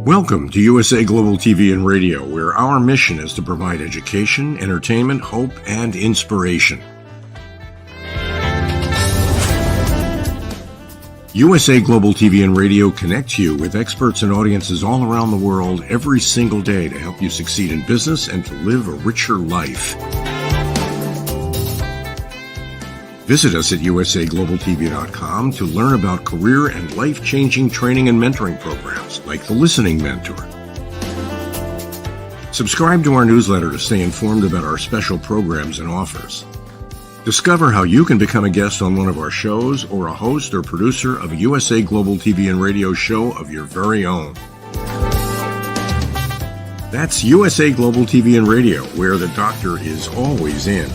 Welcome to USA Global TV and Radio, where our mission is to provide education, entertainment, hope, and inspiration. USA Global TV and Radio connects you with experts and audiences all around the world every single day to help you succeed in business and to live a richer life. Visit us at usaglobaltv.com to learn about career and life-changing training and mentoring programs like the Listening Mentor. Subscribe to our newsletter to stay informed about our special programs and offers. Discover how you can become a guest on one of our shows or a host or producer of a USA Global TV and Radio show of your very own. That's USA Global TV and Radio, where the doctor is always in.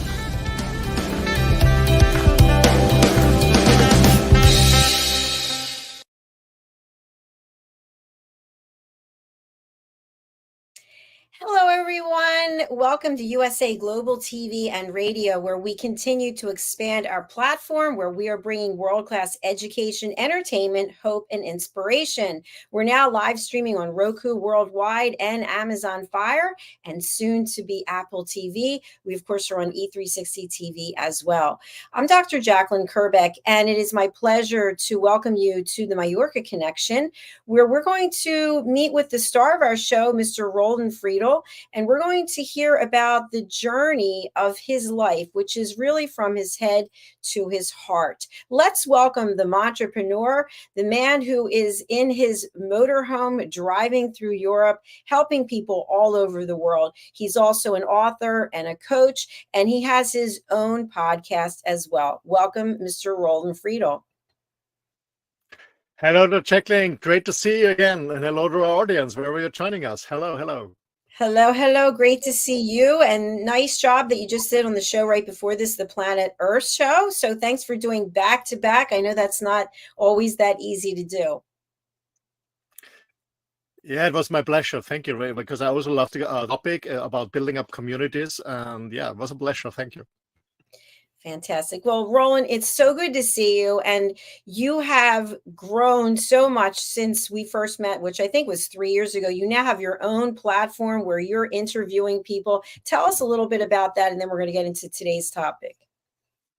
Hello, everyone. Welcome to USA Global TV and Radio, where we continue to expand our platform, where we are bringing world-class education, entertainment, hope, and inspiration. We're now live streaming on Roku worldwide and Amazon Fire, and soon to be Apple TV. We, of course, are on E360 TV as well. I'm Dr. Jacalyn-Kerbeck, and it is my pleasure to welcome you to the Mallorca Connection, where we're going to meet with the star of our show, Mr. ROLAND FRIEDL. And we're going to hear about the journey of his life, which is really from his head to his heart. Let's welcome the entrepreneur, the man who is in his motorhome driving through Europe, helping people all over the world. He's also an author and a coach, and he has his own podcast as well. Welcome, Mr. ROLAND FRIEDL. Hello, Jacalyn. Great to see you again. And hello to our audience, wherever you're joining us. Hello, hello. Hello, hello. Great to see you. And nice job that you just did on the show right before this, the Planet Earth show. So thanks for doing back to back. I know that's not always that easy to do. Yeah, it was my pleasure. Thank you, Ray, because I also love the topic about building up communities. And yeah, it was a pleasure. Thank you. Fantastic. Well, ROLAND, it's so good to see you. And you have grown so much since we first met, which I think was 3 years ago. You now have your own platform where you're interviewing people. Tell us a little bit about that, and then we're going to get into today's topic.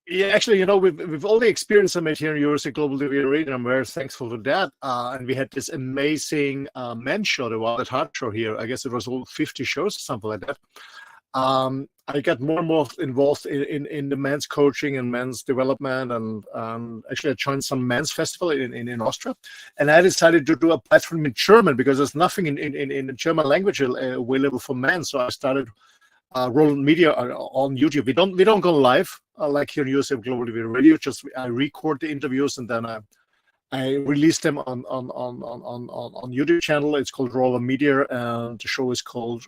Yeah, actually, you know, with all the experience I made here in USA Global TV Radio, I'm very thankful for that. And we had this amazing men's show, the Wild at Heart show here. I guess it was all 50 shows, something like that. I got more and more involved in the men's coaching and men's development, and actually I joined some men's festival in Austria, and I decided to do a platform in German because there's nothing in the German language available for men. So I started ROLAND Media on YouTube. We don't go live like here in USA Global TV Radio. Just I record the interviews and then I release them on YouTube channel. It's called ROLAND Media, and the show is called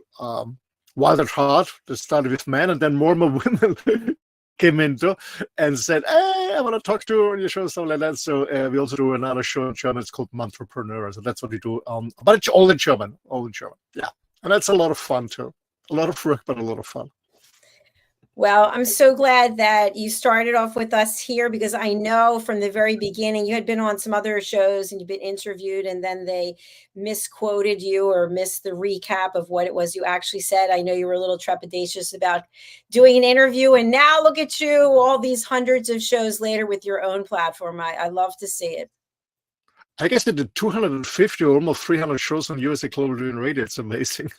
Wild at Heart, that started with men, and then more and more women came into and said, hey, I want to talk to you on your show, stuff like that. So we also do another show in German. It's called Entrepreneur. So that's what we do. But it's all in German, Yeah. And that's a lot of fun too. A lot of work, but a lot of fun. Well, I'm so glad that you started off with us here, because I know from the very beginning you had been on some other shows and you've been interviewed, and then they misquoted you or missed the recap of what it was you actually said. I know you were a little trepidatious about doing an interview, and now look at you, all these hundreds of shows later with your own platform. I love to see it. I guess they did 250 or almost 300 shows on USA Global TV and Radio. It's amazing.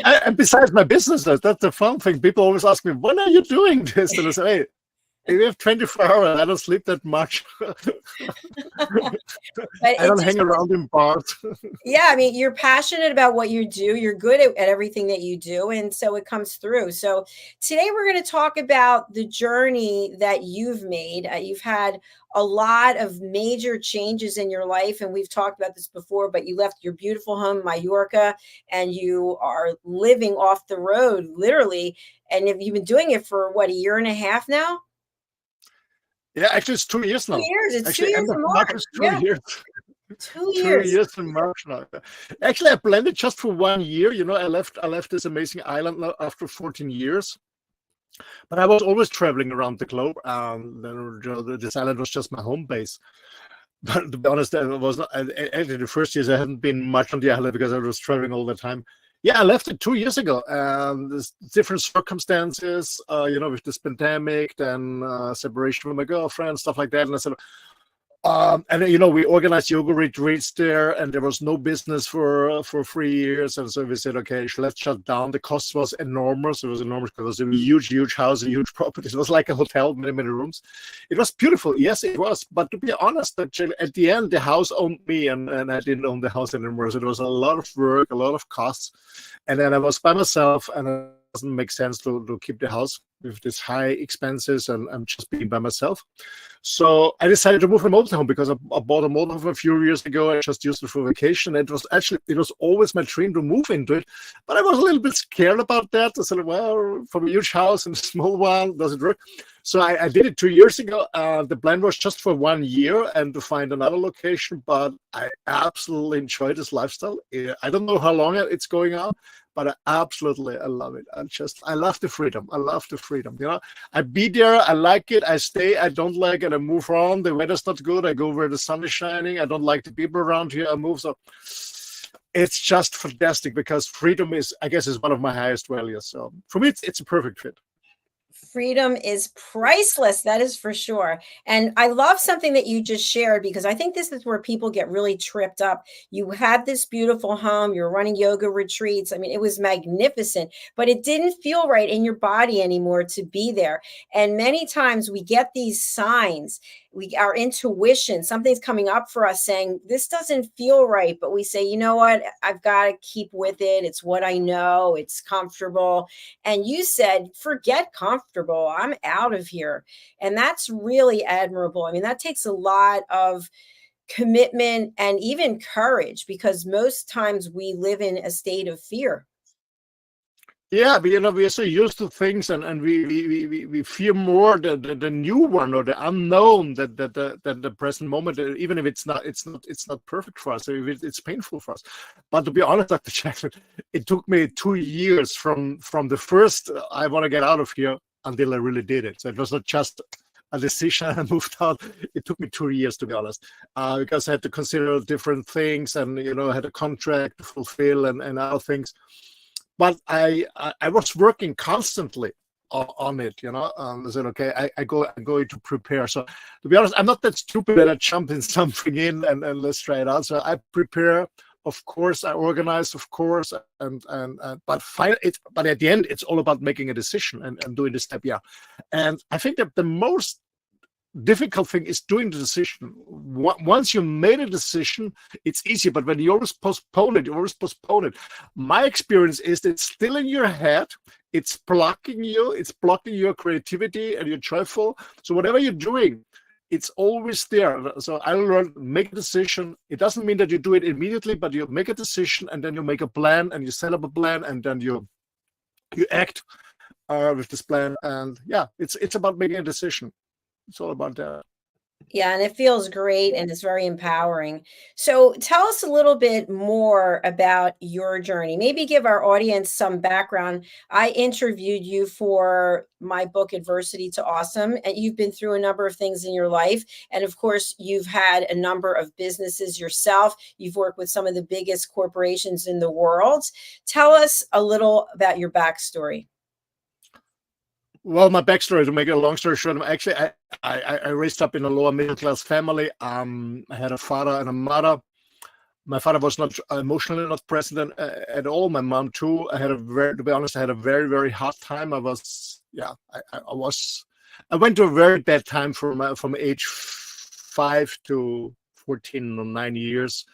And besides my business, that's the fun thing. People always ask me, when are you doing this? And I say, hey, we have 24 hours. I don't sleep that much. I don't hang around in bars. Yeah, I mean, you're passionate about what you do. You're good at everything that you do. And so it comes through. So today we're going to talk about the journey that you've made. You've had a lot of major changes in your life. And we've talked about this before, but you left your beautiful home, Mallorca, and you are living off the road, literally. And have you been doing it for what, a year and a half now? Yeah, actually, it's 2 years now. 2 years. It's actually, 2 years in March. 2 years. 2 years. 2 years in March now. Actually, I planned it just for 1 year. You know, I left this amazing island now after 14 years. But I was always traveling around the globe. This island was just my home base. But to be honest, I was not. Actually, the first years I hadn't been much on the island because I was traveling all the time. Yeah, I left it 2 years ago. There's different circumstances, you know, with this pandemic, then separation from my girlfriend, stuff like that. And I said, and you know, we organized yoga retreats there, and there was no business for 3 years. And so we said, okay, let's shut down. The cost was enormous. It was enormous because it was a huge house, a huge property. It was like a hotel, many rooms. It was beautiful. Yes, it was. But to be honest, actually, at the end, the house owned me, and I didn't own the house anymore. So it was a lot of work, a lot of costs. And then I was by myself, and it doesn't make sense to keep the house with these high expenses and just being by myself. So I decided to move a motorhome because I bought a motorhome a few years ago. I just used it for vacation. It was always my dream to move into it, but I was a little bit scared about that. I said, well, from a huge house and a small one, does it work? So I did it 2 years ago. The plan was just for 1 year and to find another location, but I absolutely enjoy this lifestyle. I don't know how long it's going on, but I love it. I love the freedom. I love the freedom. You know, I be there. I like it. I stay. I don't like it. I move on. The weather's not good. I go where the sun is shining. I don't like the people around here. I move. So it's just fantastic because freedom is one of my highest values. So for me, it's a perfect fit. Freedom is priceless. That is for sure. And I love something that you just shared, because I think this is where people get really tripped up. You had this beautiful home, you're running yoga retreats. I mean, it was magnificent, but it didn't feel right in your body anymore to be there. And many times we get these signs, our intuition, something's coming up for us saying, this doesn't feel right. But we say, you know what? I've got to keep with it. It's what I know. It's comfortable. And you said, forget comfortable. I'm out of here. And that's really admirable. I mean, that takes a lot of commitment and even courage, because most times we live in a state of fear. Yeah, but you know, we are so used to things, and we fear more the new one or the unknown than the present moment, even if it's not perfect for us. It's painful for us. But to be honest, Dr. Jackson, it took me 2 years from the first I want to get out of here until I really did it. So it was not just a decision and I moved out. It took me 2 years, to be honest, because I had to consider different things, and you know, I had a contract to fulfill and other things. But I was working constantly on it, you know. I said, okay, I'm going to prepare. So to be honest, I'm not that stupid that I jump in something in and let's try it out. So I prepare, of course, I organize, of course, but at the end, it's all about making a decision and doing the step. Yeah, and I think that the most difficult thing is doing the decision. Once you made a decision, it's easy, but when you always postpone it. My experience is that it's still in your head. It's blocking your creativity and your joyful. So whatever you're doing, it's always there. So I learned, make a decision. It doesn't mean that you do it immediately, but you make a decision, and then you make a plan, and you set up a plan, and then you act with this plan. And yeah, it's about making a decision. It's all about that. Yeah, and it feels great and it's very empowering. So tell us a little bit more about your journey. Maybe give our audience some background. I interviewed you for my book, Adversity to Awesome, and you've been through a number of things in your life. And of course, you've had a number of businesses yourself. You've worked with some of the biggest corporations in the world. Tell us a little about your backstory. Well, my backstory, to make a long story short, actually, I raised up in a lower middle class family. I had a father and a mother. My father was not emotionally not present at all. My mom too. To be honest, I had a very, very hard time. I went to a very bad time from age 5 to 14 or 9 years.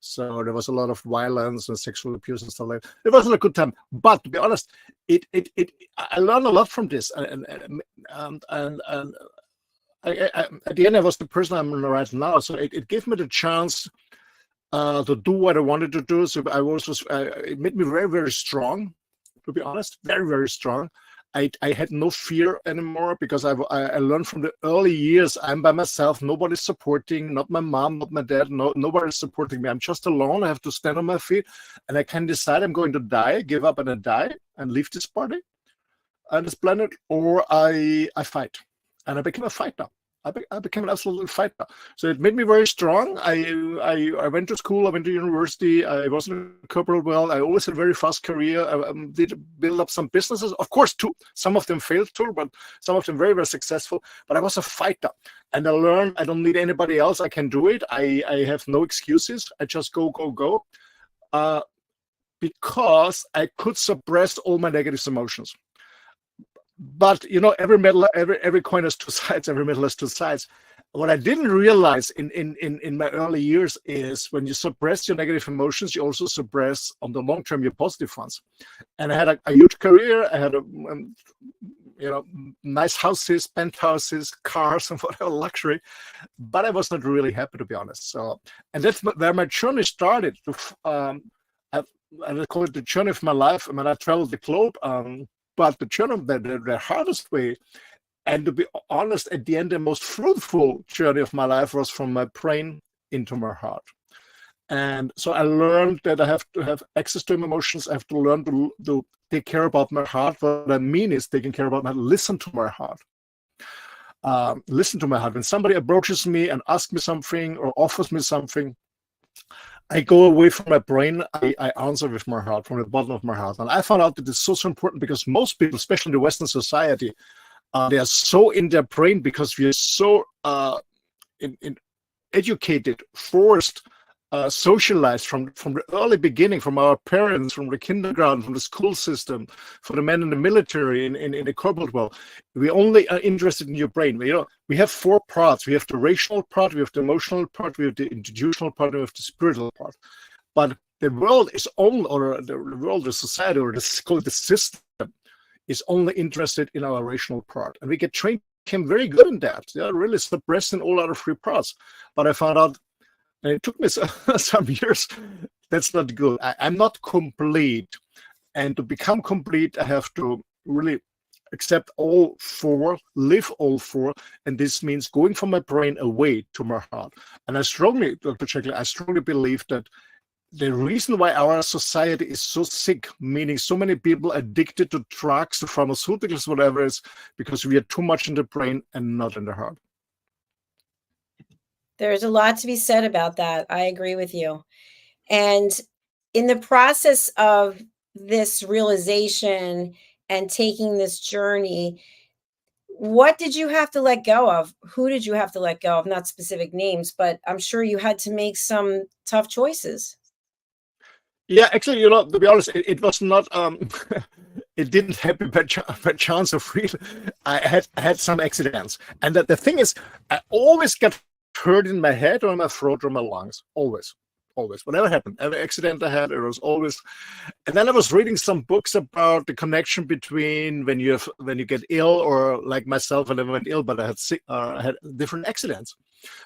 So there was a lot of violence and sexual abuse and stuff like that. It wasn't a good time. But to be honest, I learned a lot from this. And at the end, I was the person I'm right now. So it gave me the chance to do what I wanted to do. So it made me very, very strong, to be honest, very, very strong. I had no fear anymore because I learned from the early years. I'm by myself. Nobody's supporting, not my mom, not my dad. Nobody's supporting me. I'm just alone. I have to stand on my feet, and I can decide I'm going to die, give up, and I die and leave this body and this planet, or I fight. And I became a fighter. I became an absolute fighter. So it made me very strong. I went to school. I went to university. I was in a corporate world. I always had a very fast career. I did build up some businesses. Of course, too. Some of them failed too, but some of them very, very successful. But I was a fighter. And I learned I don't need anybody else. I can do it. I have no excuses. I just go. Because I could suppress all my negative emotions. But every coin has two sides. Every medal has two sides. What I didn't realize in my early years is when you suppress your negative emotions, you also suppress on the long term your positive ones. And I had a huge career. I had nice houses, penthouses, cars, and whatever luxury. But I was not really happy, to be honest. So, and that's where my journey started. I call it the journey of my life. I mean, I traveled the globe. But the journey, the hardest way, and to be honest, at the end, the most fruitful journey of my life was from my brain into my heart. And so I learned that I have to have access to emotions. I have to learn to take care about my heart. What I mean is taking care about listen to my heart. Listen to my heart. When somebody approaches me and asks me something or offers me something, I go away from my brain. I answer with my heart, from the bottom of my heart. And I found out that it's so important because most people, especially in the Western society, they are so in their brain because we are so educated, forced, socialized from the early beginning, from our parents, from the kindergarten, from the school system, for the men in the military, in the corporate world. We only are interested in your brain. We have 4 parts. We have the rational part, we have the emotional part, we have the institutional part, we have the spiritual part. But the world is only, or the world, the society, or the system is only interested in our rational part. And we get trained, became very good in that. Really suppressing all other 3 parts. But I found out, and it took me some years, that's not good. I'm not complete. And to become complete, I have to really accept all 4, live all 4. And this means going from my brain away to my heart. And I strongly, Dr. Jacalyn, I strongly believe that the reason why our society is so sick, meaning so many people addicted to drugs, to pharmaceuticals, whatever, is because we are too much in the brain and not in the heart. There's a lot to be said about that. I agree with you. And in the process of this realization and taking this journey, what did you have to let go of? Who did you have to let go of? Not specific names, but I'm sure you had to make some tough choices. Yeah, actually, to be honest, it was not, it didn't happen by chance of real. I had some accidents. And the thing is, I always got hurt in my head or my throat or my lungs, always. always. Whatever happened, every accident I had, it was always. And then I was reading some books about the connection between when you get ill, or like myself, I never went ill, but I had different accidents.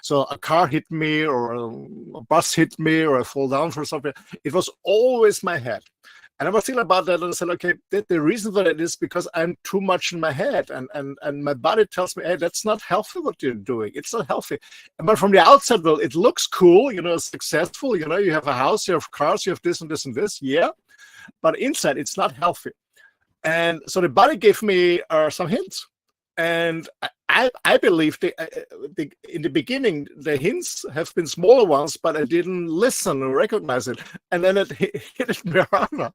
So a car hit me, or a bus hit me, or I fall down for something. It was always my head. And I was thinking about that, and I said, okay, the reason for that is because I'm too much in my head, and my body tells me, hey, that's not healthy what you're doing. It's not healthy. But from the outside, well, it looks cool, successful. You have a house, you have cars, you have this and this and this. Yeah. But inside, it's not healthy. And so the body gave me some hints. And I believe in the beginning, the hints have been smaller ones, but I didn't listen or recognize it. And then it hit me harder.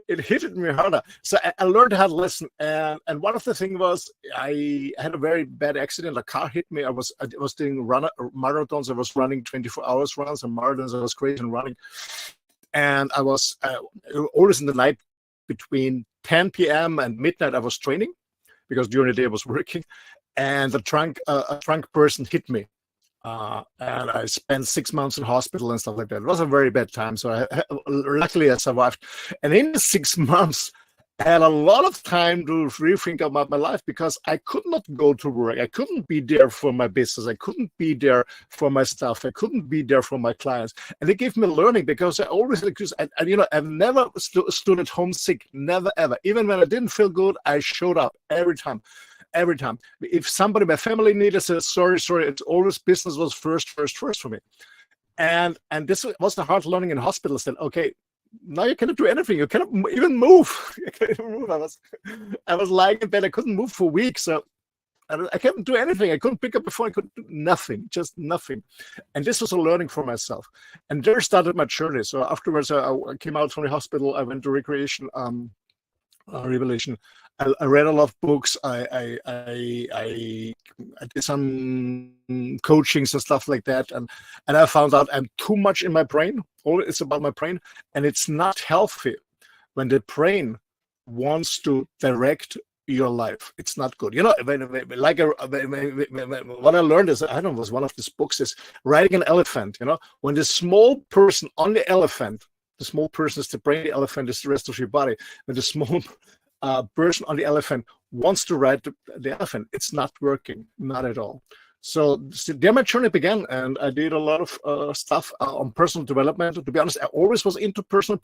It hit me harder. So I learned how to listen. And one of the things was I had a very bad accident. A car hit me. I was doing marathons. I was running 24 hours runs and marathons. I was crazy and running. And I was always in the night between 10 p.m. and midnight, I was training, because during the day I was working, and a drunk person hit me. And I spent 6 months in hospital and stuff like that. It was a very bad time. So luckily I survived. And in the 6 months, I had a lot of time to rethink about my life, because I could not go to work. I couldn't be there for my business. I couldn't be there for my staff. I couldn't be there for my clients. And it gave me learning, because I always, I've never stood at home sick, never, ever. Even when I didn't feel good, I showed up every time. Every time. If somebody, my family needed, said, sorry, it's always business was first for me. And this was the hard learning in hospitals, that, okay, now you cannot do anything. You cannot even move. I was lying in bed. I couldn't move for weeks. So I couldn't do anything. I couldn't pick up a phone. I couldn't do nothing, just nothing. And this was a learning for myself. And there started my journey. So afterwards, I came out from the hospital. I went to recreation, revelation. I read a lot of books. I did some coachings and stuff like that, and I found out I'm too much in my brain. All it's about my brain, and it's not healthy when the brain wants to direct your life. It's not good. What I learned is, I don't know, was one of these books is riding an elephant. When the small person on the elephant, the small person is the brain, the elephant is the rest of your body. When the small person on the elephant wants to ride the elephant, it's not working, not at all. So there my journey began, and I did a lot of stuff on personal development. To be honest, I always was into personal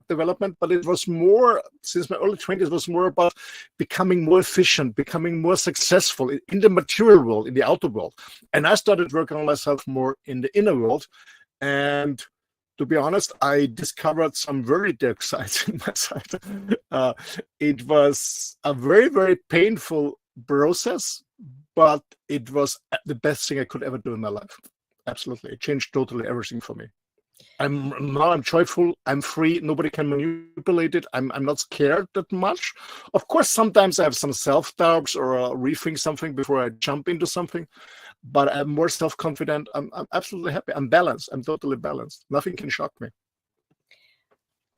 development, but it was more, since my early 20s, was more about becoming more efficient, becoming more successful in the material world, in the outer world. And I started working on myself more in the inner world. And to be honest, I discovered some very dark sides in my side. It was a very, very painful process, but it was the best thing I could ever do in my life. Absolutely. It changed totally everything for me. I'm joyful. I'm free. Nobody can manipulate it. I'm not scared that much. Of course, sometimes I have some self-doubts, or rethink something before I jump into something. But I'm more self-confident. I'm absolutely happy. I'm balanced. I'm totally balanced. Nothing can shock me.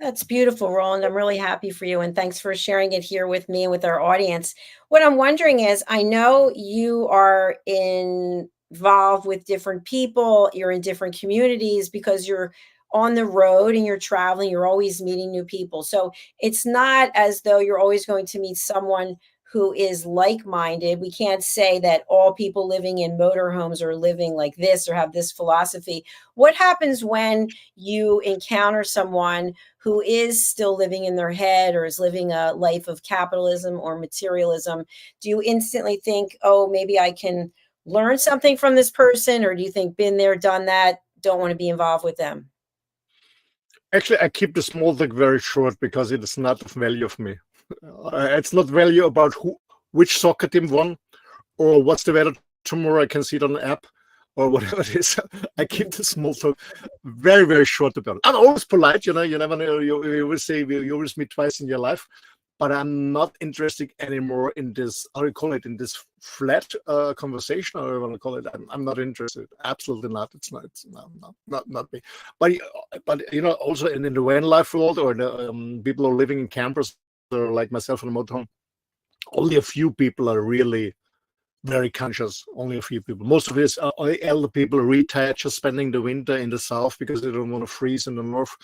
That's beautiful, Roland. I'm really happy for you. And thanks for sharing it here with me and with our audience. What I'm wondering is, I know you are involved with different people. You're in different communities because you're on the road and you're traveling. You're always meeting new people. So it's not as though you're always going to meet someone who is like-minded. We can't say that all people living in motorhomes are living like this or have this philosophy. What happens when you encounter someone who is still living in their head, or is living a life of capitalism or materialism? Do you instantly think, oh, maybe I can learn something from this person? Or do you think, been there, done that, don't want to be involved with them? Actually, I keep the small talk very short, because it is not of value of me. It's not value about which soccer team won, or what's the weather tomorrow. I can see it on the app, or whatever it is. I keep the small talk very, very short about it. I'm always polite, you never know. You always say you always meet twice in your life, but I'm not interested anymore in this, how do you call it, in this flat conversation, or what I call it. I'm not interested. Absolutely not. It's not me. But also in the van life world, or the people who are living in campers, or like myself in a motorhome, only a few people are really very conscious. Only a few people. Most of it is elder people, retired, just spending the winter in the south because they don't want to freeze in the north.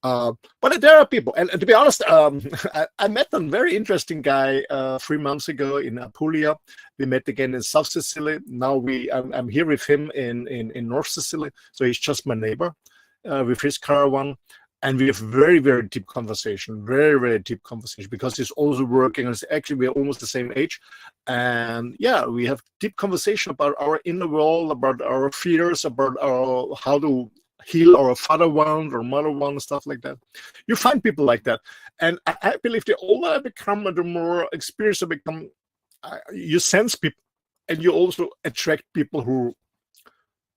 But there are people, and to be honest, I met a very interesting guy 3 months ago in Apulia. We met again in South Sicily. Now I'm here with him in North Sicily, so he's just my neighbor with his caravan. And we have very, very deep conversation, very, very deep conversation, because he's also working. And actually, we're almost the same age. And yeah, we have deep conversation about our inner world, about our fears, about how to heal our father wound or mother wound, stuff like that. You find people like that. And I believe the older I become, the more experienced I become, you sense people, and you also attract people who,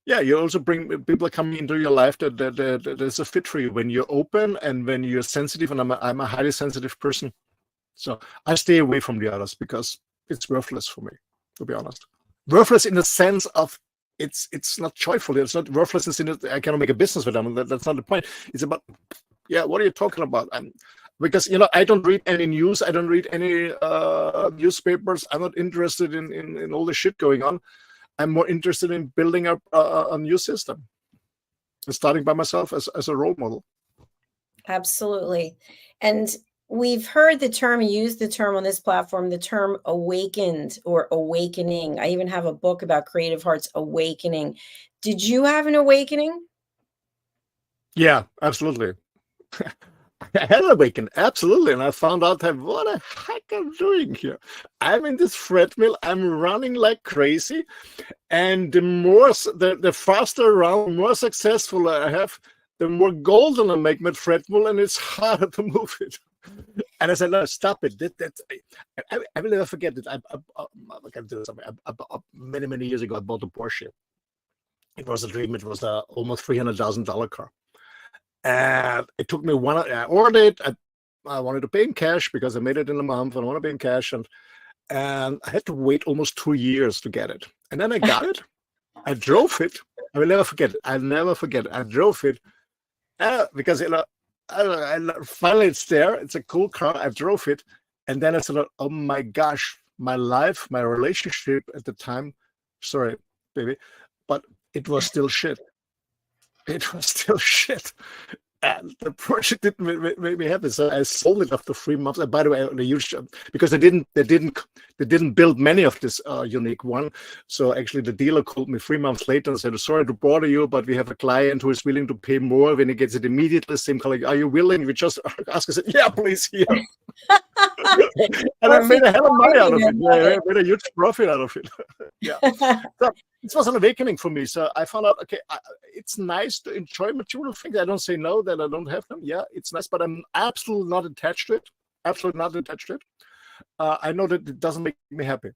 yeah, you also bring people coming into your life that there's a fit for you when you're open and when you're sensitive. And I'm a highly sensitive person, so I stay away from the others because it's worthless for me, to be honest. Worthless in the sense of it's not joyful. It's not worthless in I cannot make a business with them. That's not the point. It's about, yeah, what are you talking about? Because I don't read any news. I don't read any newspapers. I'm not interested in all the shit going on. I'm more interested in building up a new system and starting by myself as a role model. Absolutely. And we've heard the term, used the term on this platform, the term awakened or awakening. I even have a book about Creative Hearts Awakening. Did you have an awakening? Yeah, absolutely. I had an awakening, absolutely. And I found out that what the heck I'm doing here. I'm in this treadmill, I'm running like crazy. And the faster around, the more successful I have, the more golden I make my treadmill, and it's harder to move it. And I said, no, stop it. I will never forget it. I can do something. Many, many years ago, I bought a Porsche. It was a dream. It was a almost $300,000 car. And it took me I ordered it. I wanted to pay in cash because I made it in a month. I want to pay in cash. And I had to wait almost 2 years to get it. And then I got it. I drove it. I will never forget it. I'll never forget it. I drove it because, finally it's there. It's a cool car. I drove it. And then I said, oh my gosh, my life, my relationship at the time, sorry, baby, but it was still shit. It was still shit. And the project didn't make me happy, so I sold it after 3 months. And by the way, because they didn't build many of this unique one. So actually, the dealer called me 3 months later and said, "Sorry to bother you, but we have a client who is willing to pay more when he gets it immediately." Same colleague, "Are you willing?" We just asked. I said, "Yeah, please." Here. And I made a hell of money out of it. I made a huge profit out of it. Yeah. So this was an awakening for me. So I found out, okay, it's nice to enjoy material things. I don't say no that I don't have them. Yeah, it's nice, but I'm absolutely not attached to it. Absolutely not attached to it. I know that it doesn't make me happy,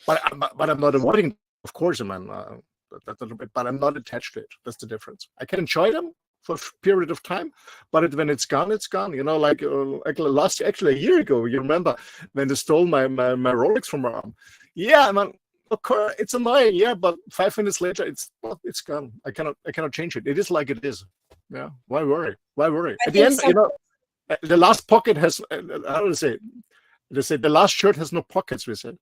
but I'm not avoiding, of course, man. But I'm not attached to it. That's the difference. I can enjoy them for a period of time, but when it's gone, it's gone. Like actually a year ago, you remember when they stole my Rolex from my arm? Yeah, man. Of course, it's annoying. Yeah, but 5 minutes later, it's gone. I cannot change it. It is like it is. Yeah. Why worry? At the end, the last pocket has. How do they say? They say the last shirt has no pockets. We said.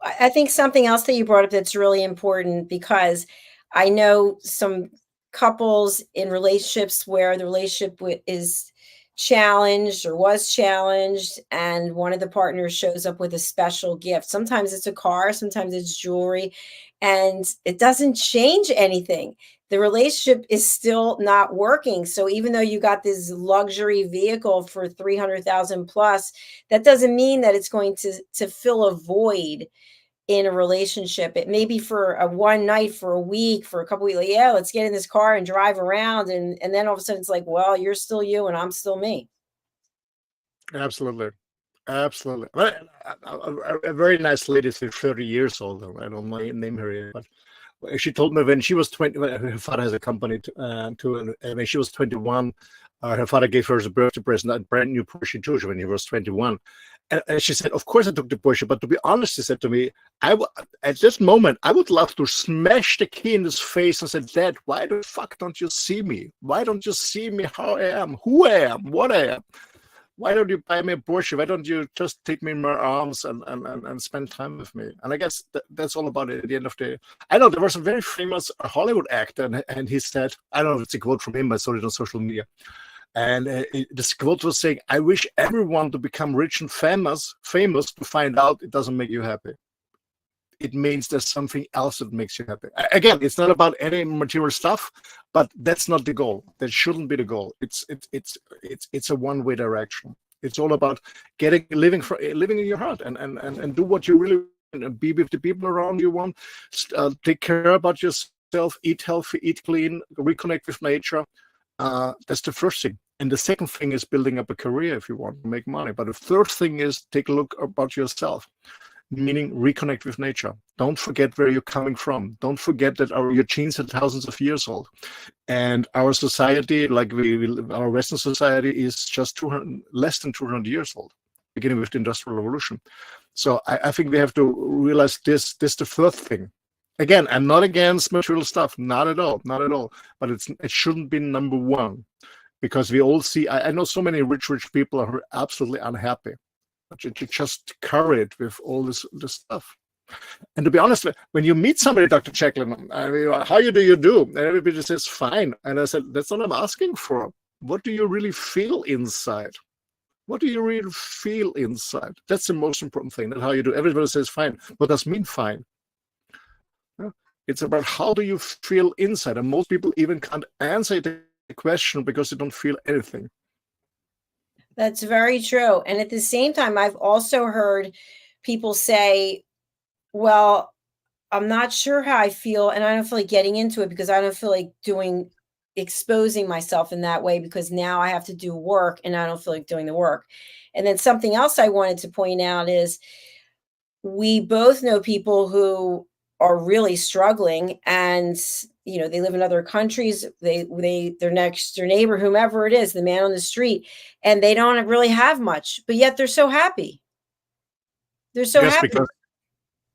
I think something else that you brought up that's really important, because I know some couples in relationships where the relationship is challenged or was challenged, and one of the partners shows up with a special gift. Sometimes it's a car, sometimes it's jewelry, and it doesn't change anything. The relationship is still not working. So even though you got this luxury vehicle for 300,000 plus, that doesn't mean that it's going to fill a void in a relationship. It may be for a one night, for a week, for a couple of weeks. Like, yeah, let's get in this car and drive around. And then all of a sudden it's like, well, you're still you and I'm still me. Absolutely. Absolutely. A very nice lady, 30 years old. I don't name her yet, but she told me when she was 20, her father has a company too, and when she was 21, her father gave her as a birthday present a brand new Porsche too when he was 21. And she said, of course I took the Porsche, but to be honest, she said to me, at this moment, I would love to smash the key in his face and say, Dad, why the fuck don't you see me? Why don't you see me how I am, who I am, what I am? why don't you buy me a Porsche? Why don't you just take me in my arms and spend time with me? And I guess that's all about it at the end of the day. I know there was a very famous Hollywood actor, and he said, I don't know if it's a quote from him, I saw it on social media. And this quote was saying, I wish everyone to become rich and famous to find out it doesn't make you happy. It means there's something else that makes you happy. Again, it's not about any material stuff, but that's not the goal. That shouldn't be the goal. It's a one-way direction. It's all about living in your heart and do what you really want, and be with the people around you want. Take care about yourself. Eat healthy. Eat clean. Reconnect with nature. That's the first thing. And the second thing is building up a career if you want to make money. But the third thing is take a look about yourself. Meaning reconnect with nature. Don't forget where you're coming from. Don't forget that your genes are thousands of years old. And our society, like our Western society, is just less than 200 years old, beginning with the Industrial Revolution. So I think we have to realize this the third thing. Again, I'm not against material stuff, not at all, but it shouldn't be number one, because we all see, I know so many rich people are absolutely unhappy. But you just cover it with all this stuff. And to be honest, when you meet somebody, Dr. Jacalyn, I mean, how do you do? And everybody says, fine. And I said, that's what I'm asking for. What do you really feel inside? What do you really feel inside? That's the most important thing, not how you do. Everybody says, fine. What does mean fine? It's about how do you feel inside. And most people even can't answer the question because they don't feel anything. That's very true. And at the same time, I've also heard people say, well, I'm not sure how I feel, and I don't feel like getting into it because I don't feel like exposing myself in that way, because now I have to do work and I don't feel like doing the work. And then something else I wanted to point out is we both know people who are really struggling, and they live in other countries, their neighbor, whomever it is, the man on the street, and they don't really have much, but yet they're so happy. They're so happy.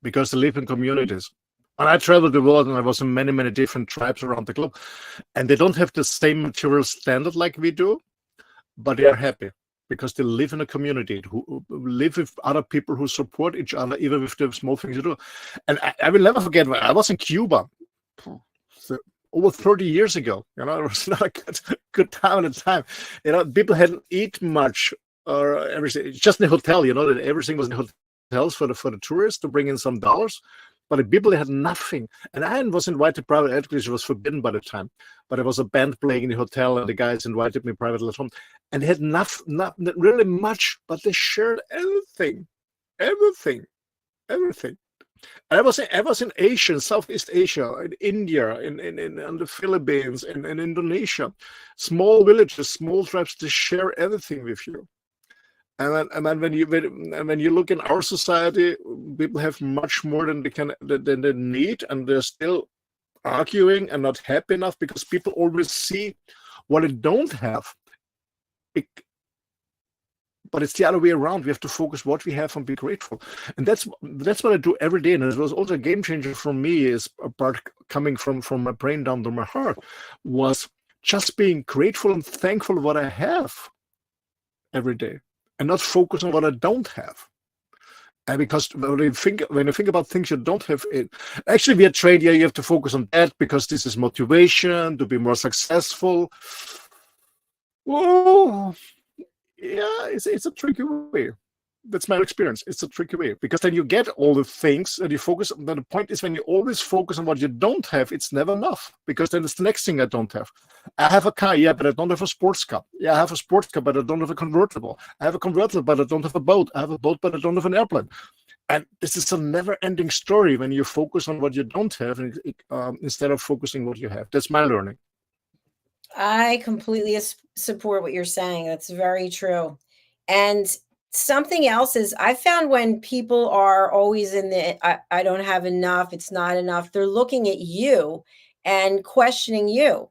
Because they live in communities. And I traveled the world, and I was in many, many different tribes around the globe, and they don't have the same material standard like we do, but they are happy because they live in a community, who live with other people who support each other, even with the small things you do. And I will never forget, when I was in Cuba over 30 years ago. It was not a good time at the time. People hadn't eaten much or everything. Just in the hotel, that everything was in hotels for the tourists to bring in some dollars. But the people had nothing. And I was invited to private education. It was forbidden by the time. But there was a band playing in the hotel, and the guys invited me privately at home. And they had not really much, but they shared everything. Everything. And I was in Asia, in Southeast Asia, in India, in the Philippines, in Indonesia. Small villages, small tribes, they share everything with you. And then when you look in our society, people have much more than they need, and they're still arguing and not happy enough because people always see what they don't have. But it's the other way around. We have to focus what we have and be grateful, and that's what I do every day. And it was also a game changer for me. Is a part coming from my brain down to my heart, was just being grateful and thankful for what I have every day, and not focus on what I don't have. And because when you think about things you don't have, actually we are trained, you have to focus on that because this is motivation to be more successful. Whoa. Yeah, it's a tricky way. That's my experience. It's a tricky way because then you get all the things and you focus. But the point is, when you always focus on what you don't have, it's never enough, because then it's the next thing I don't have. I have a car, yeah, but I don't have a sports car. Yeah, I have a sports car, but I don't have a convertible. I have a convertible, but I don't have a boat. I have a boat, but I don't have an airplane. And this is a never-ending story when you focus on what you don't have instead of focusing what you have. That's my learning. I completely support what you're saying. That's very true. And something else is, I found when people are always in I don't have enough, it's not enough, they're looking at you and questioning you.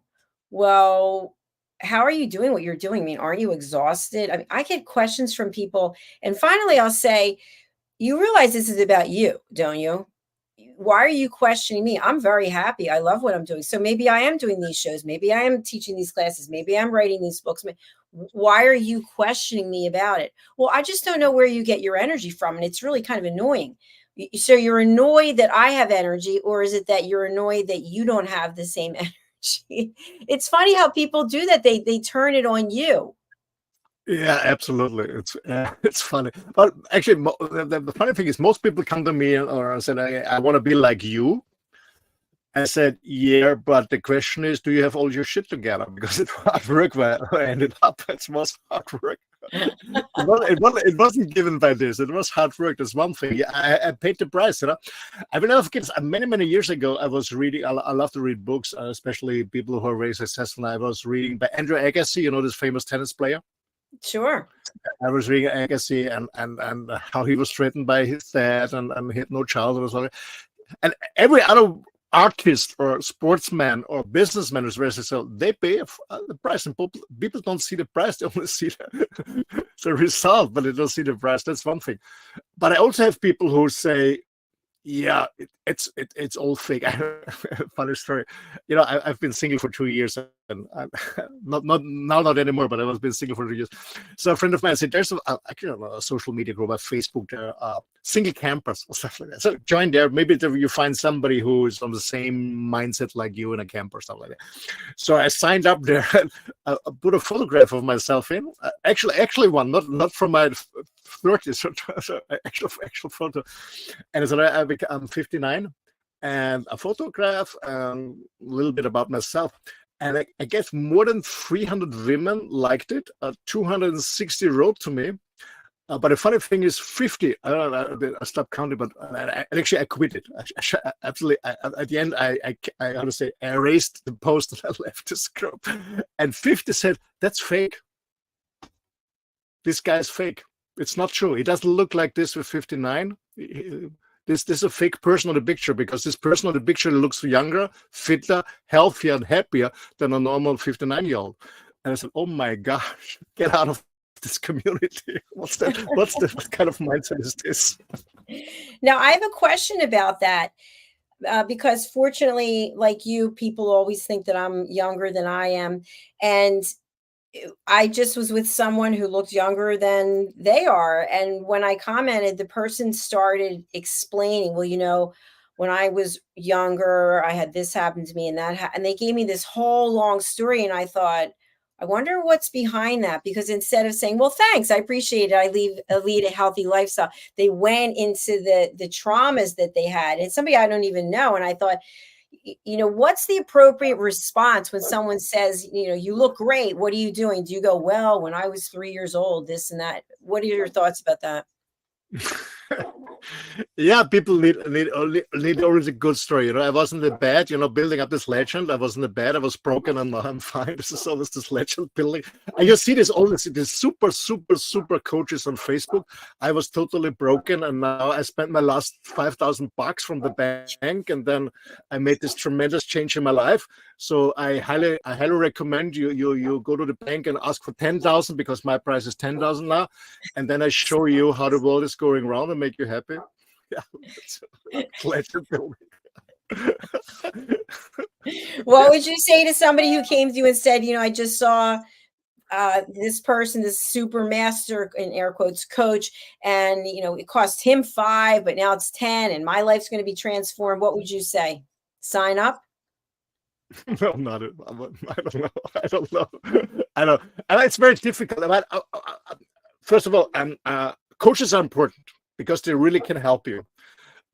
Well, how are you doing what you're doing? I mean, aren't you exhausted? I mean, I get questions from people, and finally I'll say, you realize this is about you, don't you? why are you questioning me? I'm very happy. I love what I'm doing. So maybe I am doing these shows. Maybe I am teaching these classes. Maybe I'm writing these books. Why are you questioning me about it? Well, I just don't know where you get your energy from. And it's really kind of annoying. So you're annoyed that I have energy, or is it that you're annoyed that you don't have the same energy? It's funny how people do that. They turn it on you. Yeah, absolutely. It's funny. But actually, the funny thing is, most people come to me or said, I want to be like you. I said, yeah, but the question is, do you have all your shit together? Because it's hard work where I ended up. It was hard work. It wasn't given by this. It was hard work. That's one thing. Yeah, I paid the price. I will never forget. Many years ago, I was reading. I love to read books, especially people who are very successful. I was reading by Andrea, this famous tennis player. Sure. I was reading Agassi and how he was threatened by his dad and he had no childhood or something. And every other artist or sportsman or businessman who's very successful, they pay the price. And people don't see the price, they only see the result, but they don't see the price. That's one thing. But I also have people who say, yeah, it's all fake. Funny story. I've been single for 2 years, and not anymore. But I was been single for 2 years. So a friend of mine said, "There's a social media group, on Facebook, there are single campers or stuff like that. So join there. Maybe you find somebody who is on the same mindset like you in a camp or stuff like that." So I signed up there and I put a photograph of myself in. Actually one, not from my 30s, so actual photo. And I said, I'm 59, and a photograph, a little bit about myself. And I guess more than 300 women liked it. 260 wrote to me. But the funny thing is 50, I stopped counting, but actually I quit it. Absolutely. At the end, I erased the post and I left this group. And 50 said, that's fake. This guy's fake. It's not true. He doesn't look like this with 59. This is a fake person on the picture, because this person on the picture looks younger, fitter, healthier, and happier than a normal 59-year-old. And I said, oh my gosh, get out of this community. What kind of mindset is this? Now, I have a question about that, because fortunately, like you, people always think that I'm younger than I am. And I just was with someone who looked younger than they are. And when I commented, the person started explaining, well, when I was younger, I had this happen to me and that. And they gave me this whole long story. And I thought, I wonder what's behind that. Because instead of saying, well, thanks, I appreciate it, I lead a healthy lifestyle, they went into the traumas that they had. And somebody I don't even know. And I thought, what's the appropriate response when someone says, you look great, what are you doing? Do you go, well, when I was 3 years old, this and that? What are your thoughts about that? Yeah, people need always a good story. I wasn't the bad, building up this legend. I wasn't the bad. I was broken, and now I'm fine. This is always this legend building. And you see this super coaches on Facebook. I was totally broken, and now I spent my last $5,000 from the bank, and then I made this tremendous change in my life. So I highly recommend you go to the bank and ask for 10,000, because my price is 10,000 now, and then I show you how the world is going around and make you happy. Yeah, legend building. What would you say to somebody who came to you and said, I just saw this person, this super master, in air quotes, coach, and it cost him 5, but now it's 10, and my life's going to be transformed? What would you say? Sign up? No, not it. I don't know. And it's very difficult. First of all, coaches are important because they really can help you.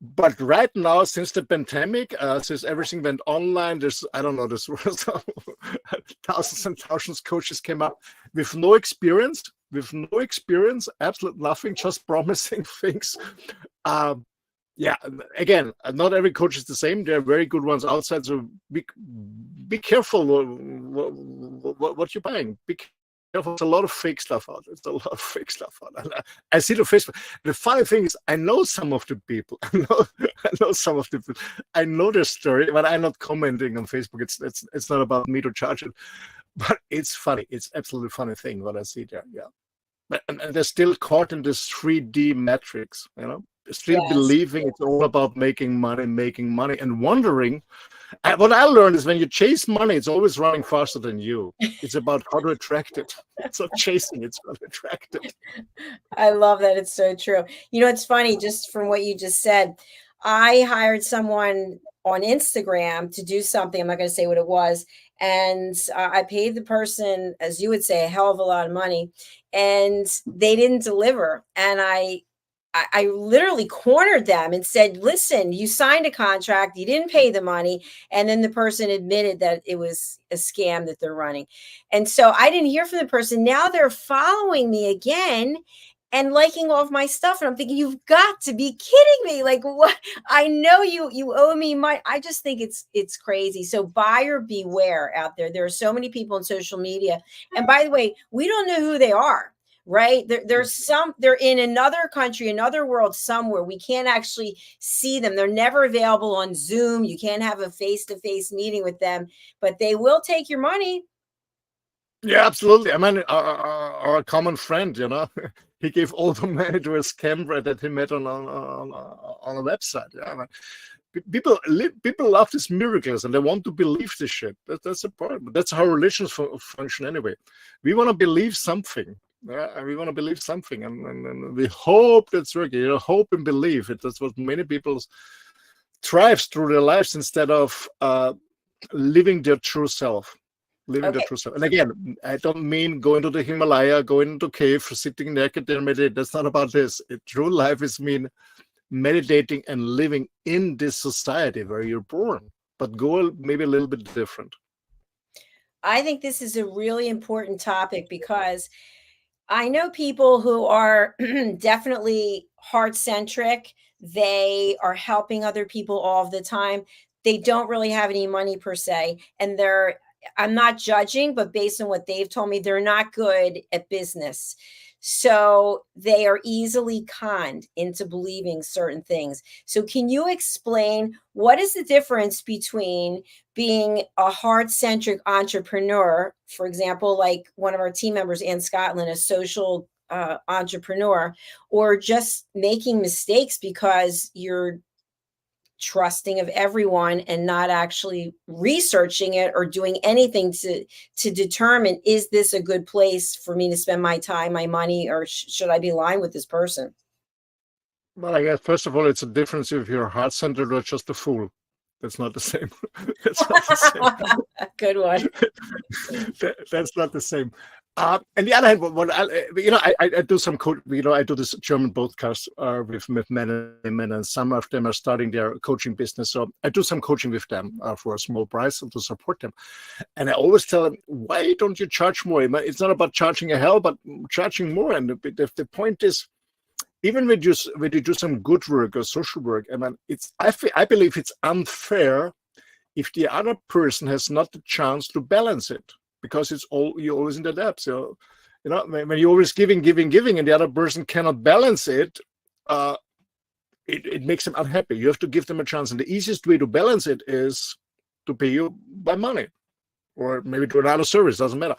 But right now, since the pandemic, since everything went online, there's thousands and thousands of coaches came up with no experience, absolute nothing, just promising things. Yeah, again, not every coach is the same. There are very good ones outside, so be careful what you're buying. Be careful. There's a lot of fake stuff out there. I see the Facebook. The funny thing is, I know some of the people. I know their story, but I'm not commenting on Facebook. It's not about me to charge it, but it's funny. It's absolutely funny thing what I see there. Yeah, and they're still caught in this 3D matrix. still Yes. believing it's all about making money, and wondering. What I learned is when you chase money, it's always running faster than you. It's about how to attract it. It's not chasing, it's how to attract it. I love that. It's so true. It's funny, just from what you just said. I hired someone on Instagram to do something. I'm not going to say what it was. And I paid the person, as you would say, a hell of a lot of money, and they didn't deliver. And I literally cornered them and said, listen, you signed a contract, you didn't pay the money. And then the person admitted that it was a scam that they're running. And so I didn't hear from the person. Now they're following me again and liking all of my stuff. And I'm thinking, you've got to be kidding me. Like, what? I know you owe me money. I just think it's crazy. So buyer beware out there. There are so many people on social media. And by the way, we don't know who they are. Right. They're in another country, another world somewhere. We can't actually see them. They're never available on Zoom. You can't have a face-to-face meeting with them, but they will take your money. Yeah, absolutely. I mean, our common friend, he gave all the money to a scammer that he met on a website. Yeah, people love these miracles and they want to believe this shit. That's the problem. That's how religions function anyway. We want to believe something. Yeah, we want to believe something, and we hope that's working. Hope and believe it. That's what many people thrives through their lives instead of living their true self. Living their true self. And again, I don't mean going to the Himalaya, going into cave, sitting naked there, meditate. That's not about this. True life is mean meditating and living in this society where you're born, but go maybe a little bit different. I think this is a really important topic because I know people who are definitely heart-centric. They are helping other people all of the time. They don't really have any money per se. And I'm not judging, but based on what they've told me, they're not good at business. So they are easily conned into believing certain things. So can you explain what is the difference between being a heart-centric entrepreneur, for example, like one of our team members in Scotland, a social entrepreneur, or just making mistakes because you're trusting of everyone and not actually researching it or doing anything to determine, is this a good place for me to spend my time, my money, or should I be aligned with this person? Well, I guess first of all, it's a difference if you're heart-centered or just a fool. That's not the same. That's not the same. Good one. That's not the same. On the other hand, I do some I do this German podcast with men and women, and some of them are starting their coaching business. So I do some coaching with them for a small price to support them. And I always tell them, why don't you charge more? It's not about charging a hell, but charging more. And the point is, even when you do some good work or social work, I believe it's unfair if the other person has not the chance to balance it, because you're always in the debt. So, when you're always giving, and the other person cannot balance it, it makes them unhappy. You have to give them a chance, and the easiest way to balance it is to pay you by money, or maybe do another service. Doesn't matter.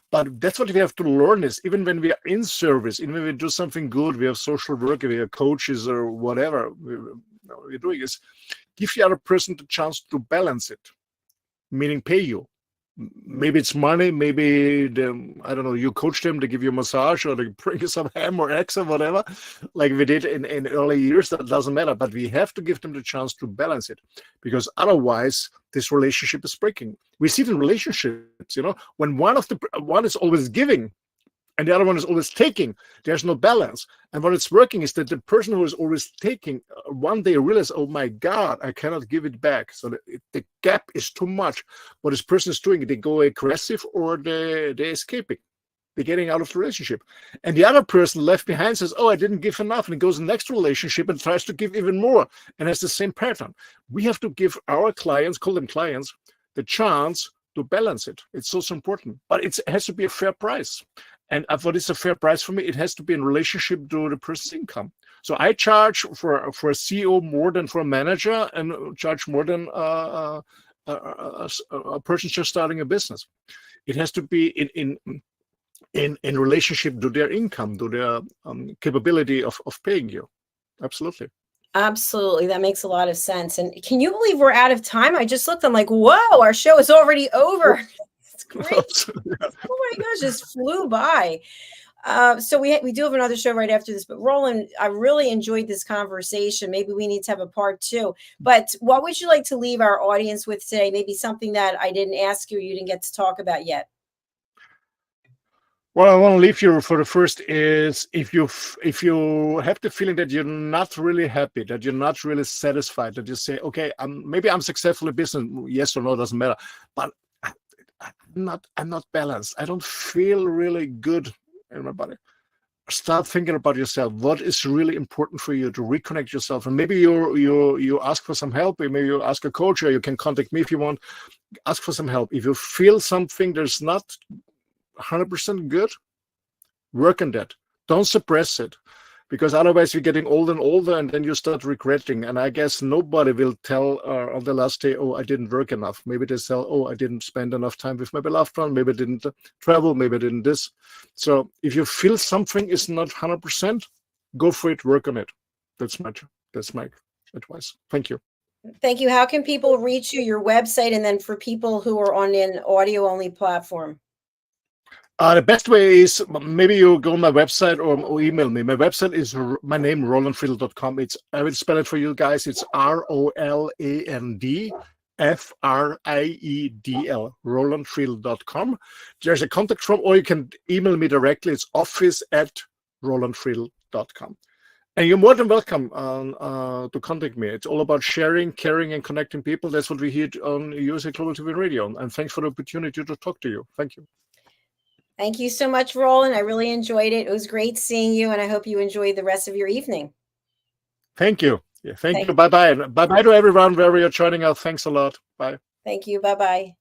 But that's what we have to learn is, even when we are in service, even when we do something good, we have social work, we have coaches or whatever we're doing, is give the other person the chance to balance it, meaning pay you. Maybe it's money, maybe I don't know, you coach them, they give you a massage, or they bring you some ham or eggs or whatever, like we did in early years. That doesn't matter, but we have to give them the chance to balance it, because otherwise this relationship is breaking. We see it in relationships, when one is always giving and the other one is always taking, there's no balance. And what it's working is that the person who is always taking, one day realize, oh my God, I cannot give it back. So the gap is too much. What this person is doing, they go aggressive or they're escaping. They're getting out of the relationship. And the other person left behind says, oh, I didn't give enough. And goes to the next relationship and tries to give even more. And has the same pattern. We have to give our clients, call them clients, the chance to balance it. It's so important. But it has to be a fair price. And what is a fair price for me? It has to be in relationship to the person's income. So I charge for a CEO more than for a manager, and charge more than a person just starting a business. It has to be in relationship to their income, to their capability of paying you. Absolutely. Absolutely. That makes a lot of sense. And can you believe we're out of time? I just looked, I'm like, whoa, our show is already over. It's great. Absolutely. Oh my gosh, just flew by. So we do have another show right after this, but Roland, I really enjoyed this conversation. Maybe we need to have a part 2. But what would you like to leave our audience with today? Maybe something that I didn't ask you, or you didn't get to talk about yet. What I want to leave you for the first is, if you have the feeling that you're not really happy, that you're not really satisfied, that you say, okay, maybe I'm successful in business, yes or no, doesn't matter, but I'm not balanced. I don't feel really good in my body. Start thinking about yourself. What is really important for you to reconnect yourself? And maybe you ask for some help. Maybe you ask a coach, or you can contact me if you want. Ask for some help. If you feel something that's not 100% good, work on that. Don't suppress it, because otherwise you're getting older and older, and then you start regretting. And I guess nobody will tell on the last day, oh, I didn't work enough. Maybe they tell, oh, I didn't spend enough time with my beloved one. Maybe I didn't travel. Maybe I didn't this. So if you feel something is not 100%, go for it. Work on it. That's my advice. Thank you. Thank you. How can people reach you? Your website, and then for people who are on an audio only platform. The best way is maybe you go on my website or email me. My website is my name, rolandfriedl.com. I will spell it for you guys. It's ROLAND FRIEDL, rolandfriedl.com. There's a contact form, or you can email me directly. It's office@rolandfriedl.com. And you're more than welcome to contact me. It's all about sharing, caring, and connecting people. That's what we hear on USA Global TV Radio. And thanks for the opportunity to talk to you. Thank you. Thank you so much, Roland. I really enjoyed it. It was great seeing you, and I hope you enjoy the rest of your evening. Thank you. Yeah, thank you. Bye-bye. Bye-bye to everyone wherever you're joining us. Thanks a lot. Bye. Thank you. Bye-bye.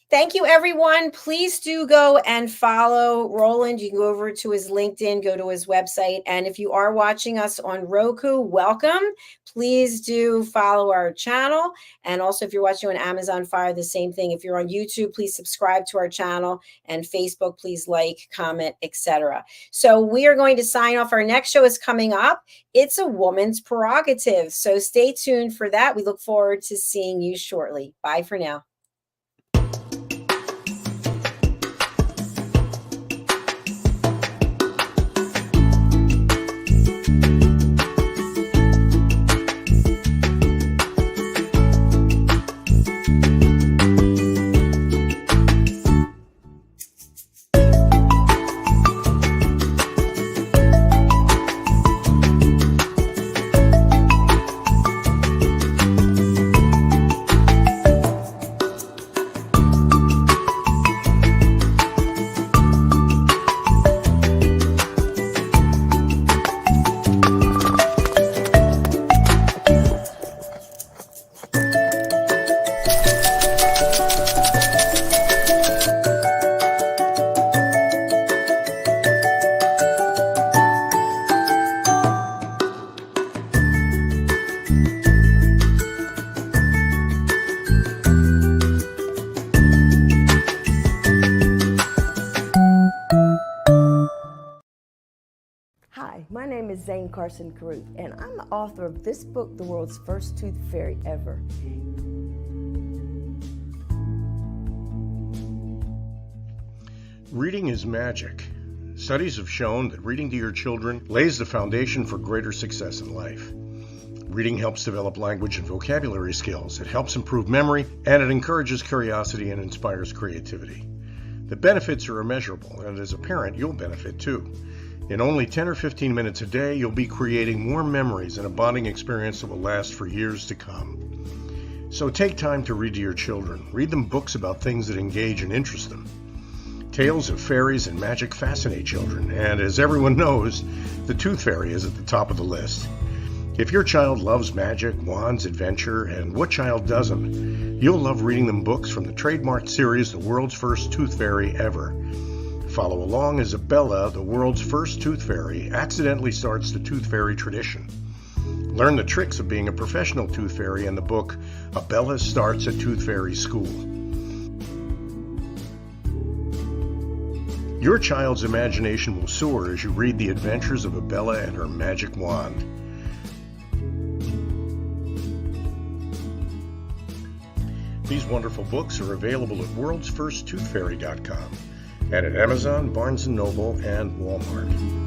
Thank you, everyone. Please do go and follow Roland. You can go over to his LinkedIn, go to his website. And if you are watching us on Roku, welcome. Please do follow our channel. And also, if you're watching on Amazon Fire, the same thing. If you're on YouTube, please subscribe to our channel. And Facebook, please like, comment, etc. So we are going to sign off. Our next show is coming up. It's a woman's prerogative. So stay tuned for that. We look forward to seeing you shortly. Bye for now. Carson Caruth, and I'm the author of this book, The World's First Tooth Fairy Ever. Reading is magic. Studies have shown that reading to your children lays the foundation for greater success in life. Reading helps develop language and vocabulary skills. It helps improve memory, and it encourages curiosity and inspires creativity. The benefits are immeasurable, and as a parent, you'll benefit too. In only 10 or 15 minutes a day, you'll be creating more memories and a bonding experience that will last for years to come. So take time to read to your children. Read them books about things that engage and interest them. Tales of fairies and magic fascinate children, and as everyone knows, the Tooth Fairy is at the top of the list. If your child loves magic, wands, adventure, and what child doesn't, you'll love reading them books from the trademarked series, The World's First Tooth Fairy Ever. Follow along as Abella, the world's first tooth fairy, accidentally starts the tooth fairy tradition. Learn the tricks of being a professional tooth fairy in the book, Abella Starts a Tooth Fairy School. Your child's imagination will soar as you read the adventures of Bella and her magic wand. These wonderful books are available at worldsfirsttoothfairy.com and at Amazon, Barnes & Noble, and Walmart.